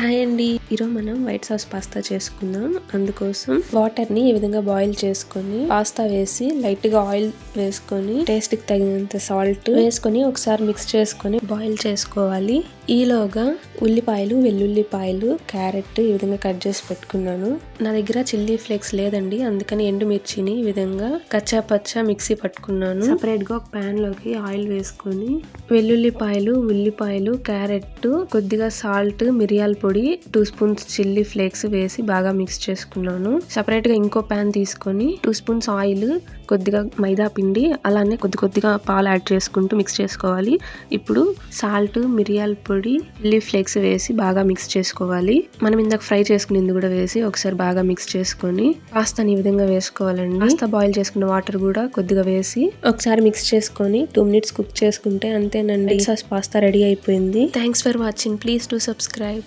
Hi అండి, ఈరోజు మనం వైట్ సాస్ పాస్తా చేసుకుందాం. అందుకోసం వాటర్ ని ఈ విధంగా బాయిల్ చేసుకొని పాస్తా వేసి లైట్ గా ఆయిల్ వేసుకొని టేస్ట్ కి తగినంత సాల్ట్ వేసుకొని ఒకసారి మిక్స్ చేసుకొని బాయిల్ చేసుకోవాలి. ఈలోగా ఉల్లిపాయలు, వెల్లుల్లిపాయలు, క్యారెట్ ఈ విధంగా కట్ చేసి పెట్టుకున్నాను. నా దగ్గర చిల్లీ ఫ్లేక్స్ లేదండి, అందుకని ఎండుమిర్చిని ఈ విధంగా కచ్చా పచ్చా మిక్సీ పట్టుకున్నాను. సపరేట్ గా ఒక పాన్ లోకి ఆయిల్ వేసుకొని వెల్లుల్లిపాయలు, ఉల్లిపాయలు, క్యారెట్, కొద్దిగా సాల్ట్, మిరియాల పొడి, 2 స్పూన్స్ చిల్లీ ఫ్లేక్స్ వేసి బాగా మిక్స్ చేసుకున్నాను. సపరేట్ గా ఇంకో పాన్ తీసుకొని 2 స్పూన్స్ ఆయిల్, కొద్దిగా మైదా పిండి, అలానే కొద్దిగా పాలు యాడ్ చేసుకుంటూ మిక్స్ చేసుకోవాలి. ఇప్పుడు సాల్ట్, మిరియాల పొడి, చిల్లీ ఫ్లేక్స్ వేసి బాగా మిక్స్ చేసుకోవాలి. మనం ఇందాక ఫ్రై చేసుకునేది కూడా వేసి ఒకసారి బాగా మిక్స్ చేసుకొని పాస్తాని ఈ విధంగా వేసుకోవాలండి. పాస్తా బాయిల్ చేసుకున్న వాటర్ కూడా కొద్దిగా వేసి ఒకసారి మిక్స్ చేసుకొని 2 మినిట్స్ కుక్ చేసుకుంటే అంతేనండి, వైట్ సాస్ పాస్తా రెడీ అయిపోయింది. Thanks for watching. Please do subscribe.